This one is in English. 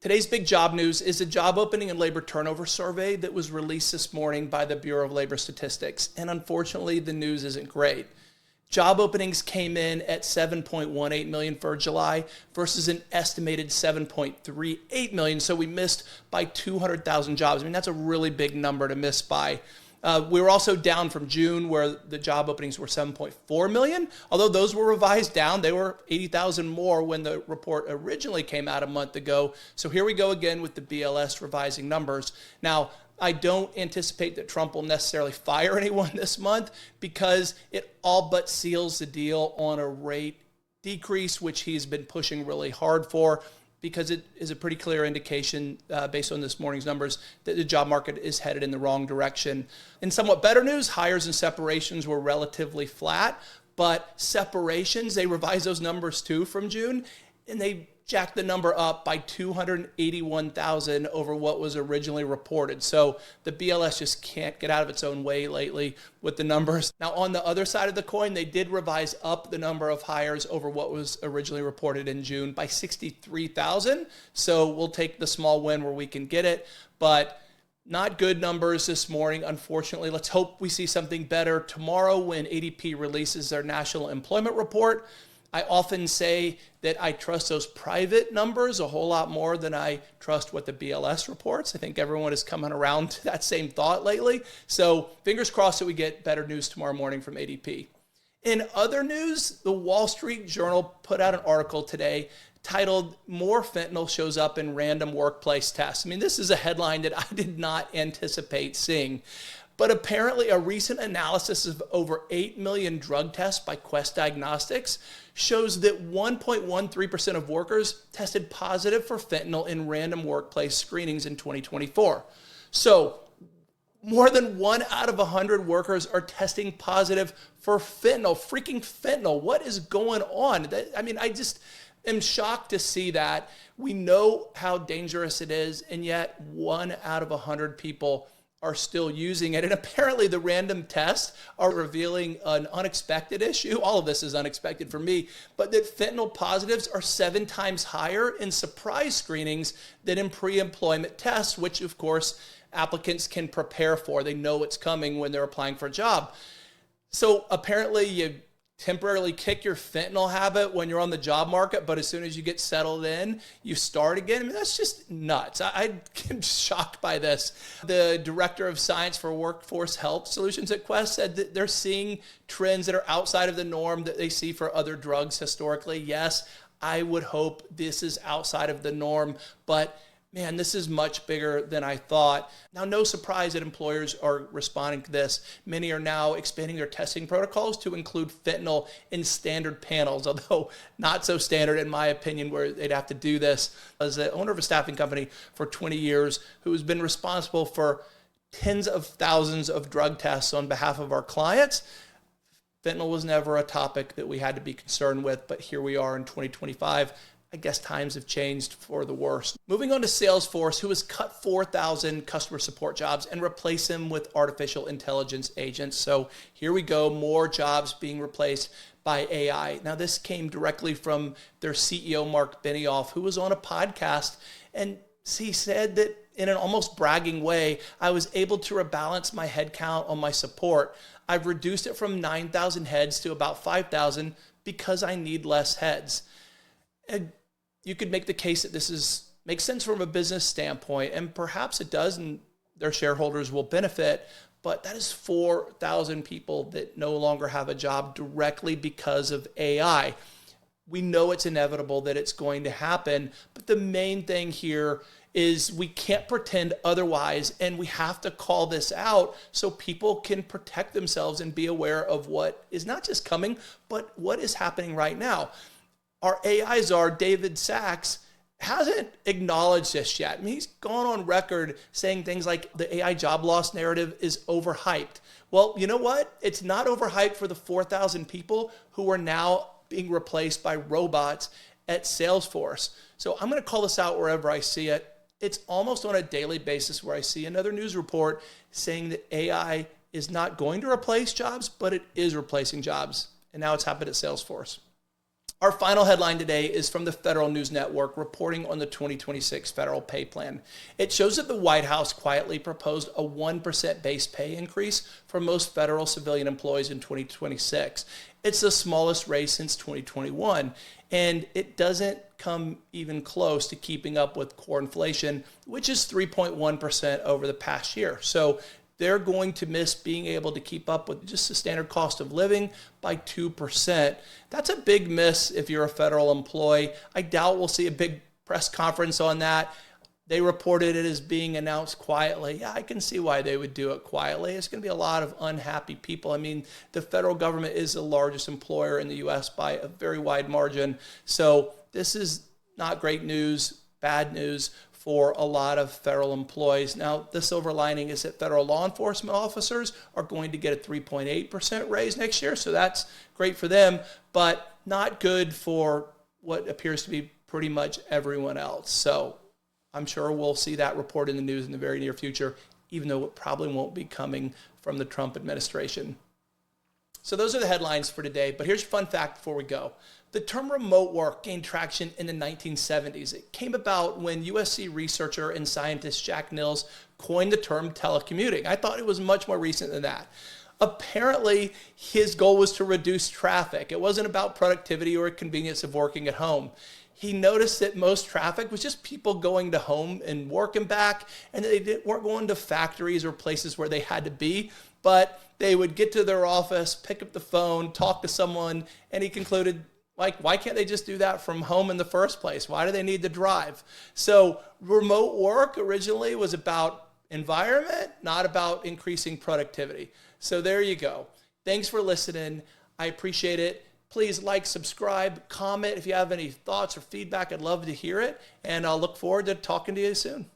Today's big job news is a job opening and labor turnover survey that was released this morning by the Bureau of Labor Statistics. And unfortunately, the news isn't great. Job openings came in at 7.18 million for July versus an estimated 7.38 million. So we missed by 200,000 jobs. I mean, that's a really big number to miss by. We were also down from June, where the job openings were 7.4 million. Although those were revised down, they were 80,000 more when the report originally came out a month ago. So here we go again with the BLS revising numbers. Now, I don't anticipate that Trump will necessarily fire anyone this month because it all but seals the deal on a rate decrease, which he's been pushing really hard for, because it is a pretty clear indication based on this morning's numbers that the job market is headed in the wrong direction. In somewhat better news, hires and separations were relatively flat, but separations, they revised those numbers too from June, and they jacked the number up by 281,000 over what was originally reported. So the BLS just can't get out of its own way lately with the numbers. Now, on the other side of the coin, they did revise up the number of hires over what was originally reported in June by 63,000. So we'll take the small win where we can get it, but not good numbers this morning, unfortunately. Let's hope we see something better tomorrow when ADP releases their national employment report. I often say that I trust those private numbers a whole lot more than I trust what the BLS reports. I think everyone is coming around to that same thought lately. So fingers crossed that we get better news tomorrow morning from ADP. In other news, the Wall Street Journal put out an article today titled "More Fentanyl Shows Up in Random Workplace Tests." I mean, this is a headline that I did not anticipate seeing. But apparently a recent analysis of over 8 million drug tests by Quest Diagnostics shows that 1.13% of workers tested positive for fentanyl in random workplace screenings in 2024. So more than 1 out of 100 workers are testing positive for fentanyl, freaking fentanyl. What is going on? I just am shocked to see that. We know how dangerous it is, and yet 1 out of 100 people are still using it. And apparently the random tests are revealing an unexpected issue. All of this is unexpected for me, but that fentanyl positives are 7 times higher in surprise screenings than in pre-employment tests, which of course applicants can prepare for. They know it's coming when they're applying for a job. So apparently you temporarily kick your fentanyl habit when you're on the job market, but as soon as you get settled in, you start again. I mean, that's just nuts. I'm shocked by this. The director of science for workforce health solutions at Quest said that they're seeing trends that are outside of the norm that they see for other drugs historically. Yes, I would hope this is outside of the norm, but man, this is much bigger than I thought. Now, no surprise that employers are responding to this. Many are now expanding their testing protocols to include fentanyl in standard panels, although not so standard in my opinion, where they'd have to do this. As the owner of a staffing company for 20 years, who has been responsible for tens of thousands of drug tests on behalf of our clients, fentanyl was never a topic that we had to be concerned with, but here we are in 2025. I guess times have changed for the worse. Moving on to Salesforce, who has cut 4,000 customer support jobs and replaced them with artificial intelligence agents. So here we go, more jobs being replaced by AI. Now, this came directly from their CEO, Mark Benioff, who was on a podcast, and he said that in an almost bragging way, I was able to rebalance my headcount on my support. I've reduced it from 9,000 heads to about 5,000 because I need less heads. And you could make the case that this makes sense from a business standpoint, and perhaps it does, and their shareholders will benefit, but that is 4,000 people that no longer have a job directly because of AI. We know it's inevitable that it's going to happen, but the main thing here is we can't pretend otherwise, and we have to call this out so people can protect themselves and be aware of what is not just coming, but what is happening right now. Our AI czar, David Sachs, hasn't acknowledged this yet. I mean, he's gone on record saying things like the AI job loss narrative is overhyped. Well, you know what? It's not overhyped for the 4,000 people who are now being replaced by robots at Salesforce. So I'm going to call this out wherever I see it. It's almost on a daily basis where I see another news report saying that AI is not going to replace jobs, but it is replacing jobs. And now it's happened at Salesforce. Our final headline today is from the Federal News Network reporting on the 2026 federal pay plan. It shows that the White House quietly proposed a 1% base pay increase for most federal civilian employees in 2026. It's the smallest raise since 2021, and it doesn't come even close to keeping up with core inflation, which is 3.1% over the past year. So they're going to miss being able to keep up with just the standard cost of living by 2%. That's a big miss if you're a federal employee. I doubt we'll see a big press conference on that. They reported it as being announced quietly. Yeah, I can see why they would do it quietly. It's going to be a lot of unhappy people. I mean, the federal government is the largest employer in the U.S. by a very wide margin. So this is not great news, bad news for a lot of federal employees. Now, the silver lining is that federal law enforcement officers are going to get a 3.8% raise next year, so that's great for them, but not good for what appears to be pretty much everyone else. So I'm sure we'll see that report in the news in the very near future, even though it probably won't be coming from the Trump administration. So those are the headlines for today, but here's a fun fact before we go. The term remote work gained traction in the 1970s. It came about when USC researcher and scientist Jack Nils coined the term telecommuting. I thought it was much more recent than that. Apparently, his goal was to reduce traffic. It wasn't about productivity or convenience of working at home. He noticed that most traffic was just people going to home and work and back, and they weren't going to factories or places where they had to be, but they would get to their office, pick up the phone, talk to someone, and he concluded, why can't they just do that from home in the first place? Why do they need to drive? So remote work originally was about environment, not about increasing productivity. So there you go. Thanks for listening. I appreciate it. Please like, subscribe, comment. If you have any thoughts or feedback, I'd love to hear it. And I'll look forward to talking to you soon.